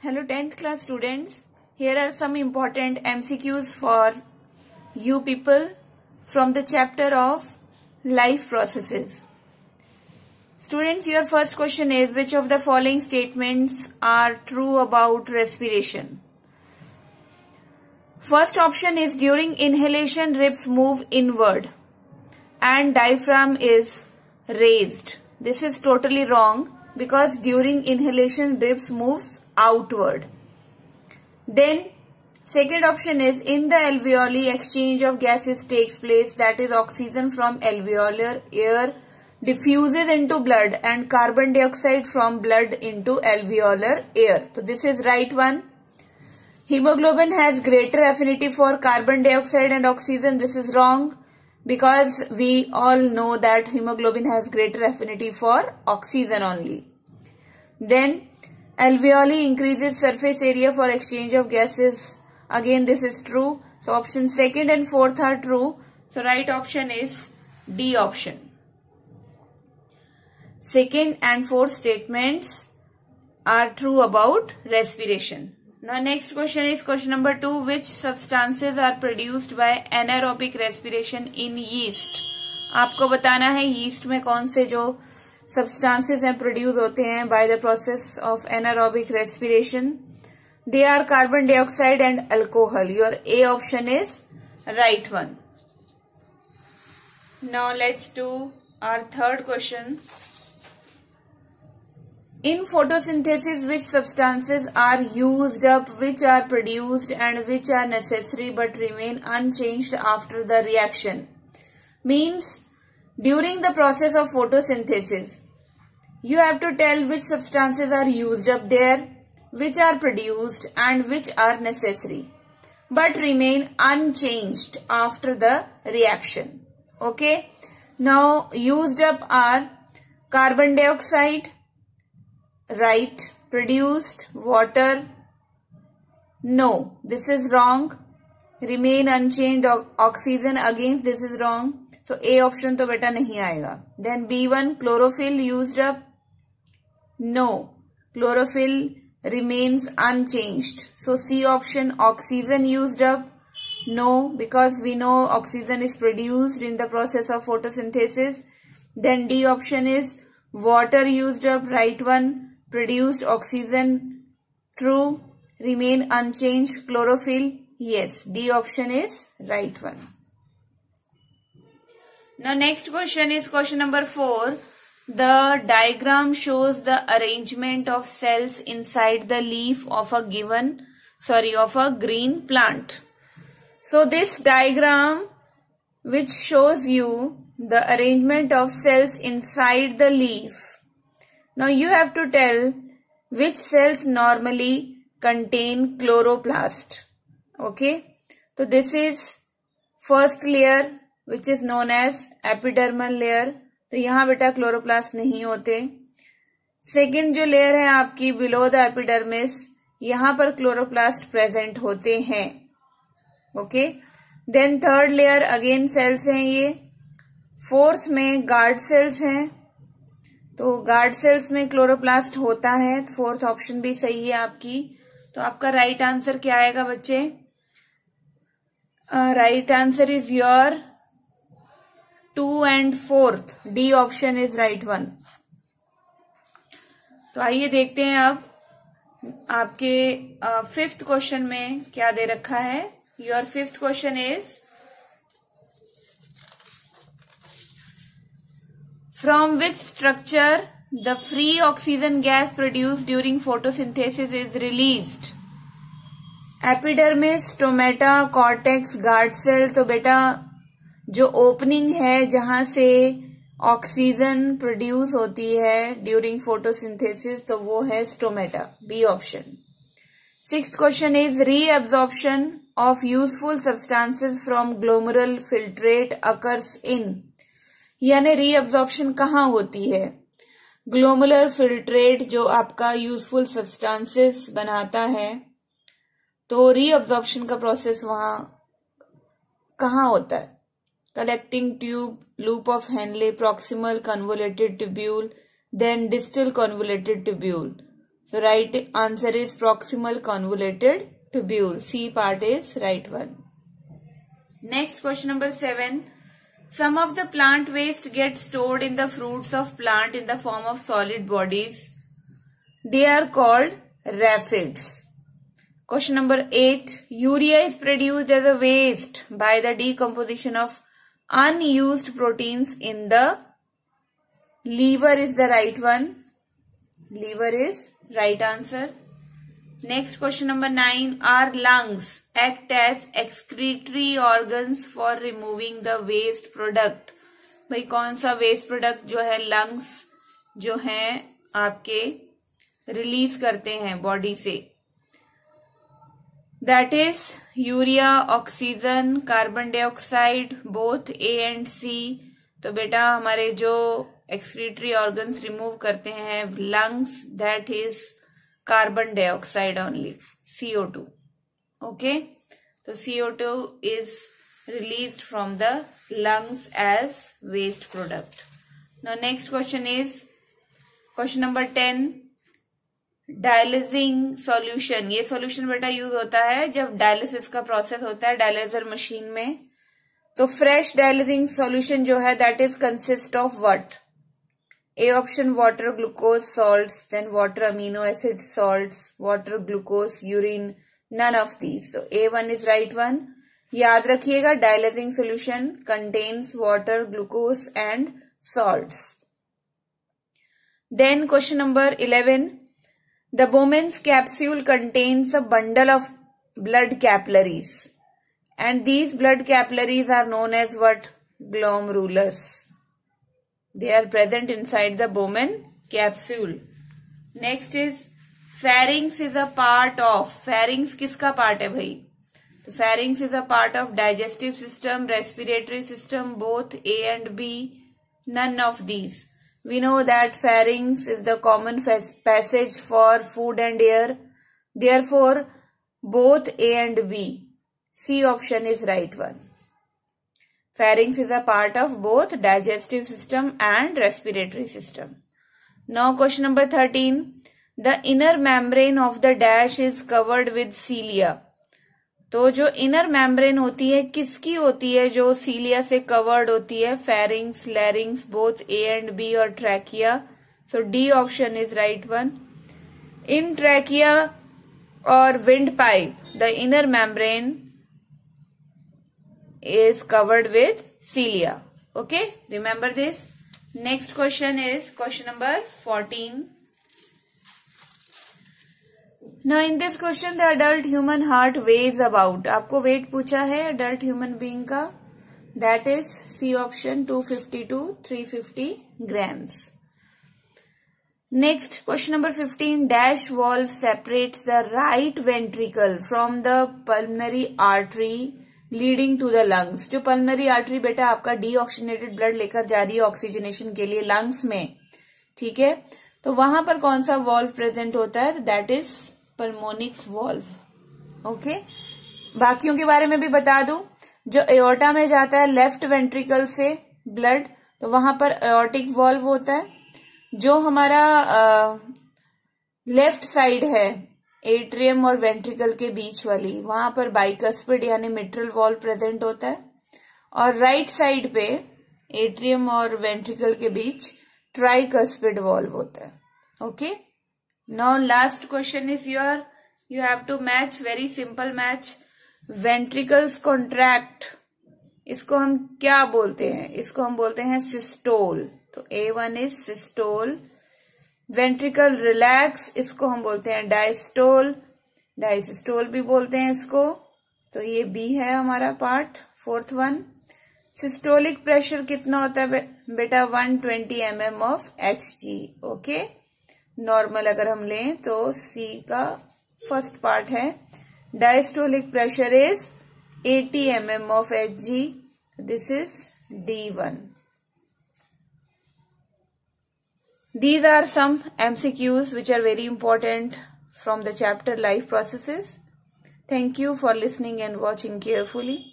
Hello 10th class students. Here are some important MCQs for you people from the chapter of life processes. Students, your first question is, which of the following statements are true about respiration? First option is, during inhalation ribs move inward and diaphragm is raised. This is totally wrong because during inhalation ribs moves outward. Then second option is, in the alveoli exchange of gases takes place, that is oxygen from alveolar air diffuses into blood and carbon dioxide from blood into alveolar air. So this is right one. Hemoglobin has greater affinity for carbon dioxide and oxygen. This is wrong because we all know that hemoglobin has greater affinity for oxygen only. Then alveoli increases surface area for exchange of gases. Again, this is true. So option second and fourth are true. So right option is D option. Second and fourth statements are true about respiration. Now next question is question number 2. Which substances are produced by anaerobic respiration in yeast? आपको बताना है yeast में कौन से जो substances हैं produce होते हैं by the process of anaerobic respiration. They are carbon dioxide and alcohol. Your A option is right one. Now let's do our third question. In photosynthesis, which substances are used up, which are produced and which are necessary but remain unchanged after the reaction? Means during the process of photosynthesis, you have to tell which substances are used up there, which are produced and which are necessary but remain unchanged after the reaction. Okay. Now used up are carbon dioxide, right. Produced, water, no, this is wrong. Remain unchanged, oxygen, again this is wrong. So A option तो बेटा नहीं आएगा. Then B1, chlorophyll used up, no, chlorophyll remains unchanged. So C option, oxygen used up, no, because we know oxygen is produced in the process of photosynthesis. Then D option is water used up, right one. Produced, oxygen, true. Remain unchanged, chlorophyll, yes. D option is right one. Now next question is question number 4. The diagram shows the arrangement of cells inside the leaf of a green plant. So this diagram which shows you the arrangement of cells inside the leaf. Now you have to tell which cells normally contain chloroplast. Okay. So this is first layer which is known as epidermal layer. तो यहाँ बेटा chloroplast नहीं होते. Second जो layer है आपकी below the epidermis, यहाँ पर क्लोरोप्लास्ट प्रेजेंट होते हैं. Okay. Then third layer again cells हैं ये. फोर्थ में गार्ड सेल्स हैं. तो गार्ड सेल्स में क्लोरोप्लास्ट होता है. फोर्थ ऑप्शन भी सही है आपकी. तो आपका राइट आंसर क्या आएगा बच्चे? Right answer is your 2 and 4th. D option is right one. तो आइए देखते हैं अब आपके फिफ्थ क्वेश्चन में क्या दे रखा है. Your fifth question is, from which structure the free oxygen gas produced during photosynthesis is released? Epidermis, stomata, cortex, guard cell. तो बेटा जो ओपनिंग है जहां से ऑक्सीजन प्रोड्यूस होती है ड्यूरिंग फोटोसिंथेसिस, तो वो है stomata. B option. Sixth question is, reabsorption of useful substances from glomerular filtrate occurs in. यानी रीअब्जॉर्प्शन कहाँ होती है? ग्लोमेरुलर फिल्ट्रेट जो आपका यूजफुल सब्सटेंसेस बनाता है, तो रीअब्जॉर्प्शन का प्रोसेस वहां कहाँ होता है? collecting tube, loop of Henle, proximal convoluted tubule, then distal convoluted tubule. So right answer is proximal convoluted tubule. C part is right one. Next question number 7. Some of the plant waste gets stored in the fruits of plant in the form of solid bodies. They are called raphids. Question number 8. Urea is produced as a waste by the decomposition of unused proteins in the liver is the right one. Liver is right answer. Next question number 9. Our lungs act as excretory organs for removing the waste product. भाई कौन सा waste product जो है lungs जो है आपके release करते हैं बॉडी से? That is urea, oxygen, carbon dioxide, both A and C. तो बेटा हमारे जो excretory organs रिमूव करते हैं lungs, that is carbon dioxide only, CO2. Okay, so CO2 is released from the lungs as waste product. Now next question is question number 10. Dialysing solution. ये solution बेटा use होता है जब dialysis का process होता है डायलिजर मशीन में. तो फ्रेश डायलिसिंग सॉल्यूशन जो है that is consist of what? A option water, glucose, salts, then water, amino acid, salts, water, glucose, urine, none of these. So A1 is right one. याद रखिएगा dialysing solution contains water, glucose and salts. Then question number 11. The Bowman's capsule contains a bundle of blood capillaries. And these blood capillaries are known as what? Glomerulus. They are present inside the Bowman capsule. Next is pharynx is a part of. Pharynx किसका part है भाई? तो pharynx is a part of digestive system, respiratory system, both A and B. None of these. We know that pharynx is the common passage for food and air. Therefore, both A and B. C option is right one. Pharynx is a part of both digestive system and respiratory system. Now question number 13. The inner membrane of the dash is covered with cilia. तो जो inner membrane होती है किसकी होती है जो cilia से covered होती है? Pharynx, larynx, both A and B और trachea. So D option is right one. In trachea or windpipe, the inner membrane is covered with cilia. Okay, remember this. Next question is question number 14. Now in this question the adult human heart weighs about. आपको weight पूछा है adult human being का. That is C option 250 to 350 grams. Next question number 15. Dash valve separates the right ventricle from the pulmonary artery leading to the lungs. जो pulmonary artery बेटा आपका deoxygenated blood लेकर जा रही है ऑक्सीजनेशन के लिए लंग्स में, ठीक है, तो वहां पर कौन सा वॉल्व प्रेजेंट होता है? That is pulmonic valve. Okay, बाकियों के बारे में भी बता दूं. जो एओर्टा में जाता है लेफ्ट वेंट्रिकल से ब्लड, तो वहां पर एओर्टिक वॉल्व होता है. जो हमारा लेफ्ट साइड है एट्रियम और वेंट्रिकल के बीच वाली, वहां पर बाइकस्पिड यानी मिट्रल वॉल्व प्रेजेंट होता है. और राइट साइड पे एट्रियम और वेंट्रिकल के बीच ट्राइकस्पिड वॉल्व होता है. Okay, now last question is your, you have to match, very simple match. Ventricles contract, इसको हम क्या बोलते हैं? इसको हम बोलते हैं सिस्टोल. तो A1 is systole. Ventricle relax, इसको हम बोलते हैं डायस्टोल. डायसिस्टोल भी बोलते हैं इसको. तो ये B है हमारा part, fourth one. Systolic pressure कितना होता है बेटा? 120 mm of Hg. Okay, normal अगर हम लें तो C का फर्स्ट पार्ट है. Diastolic pressure is 80 mm of Hg. This is D1. These are some MCQs which are very important from the chapter Life Processes. Thank you for listening and watching carefully.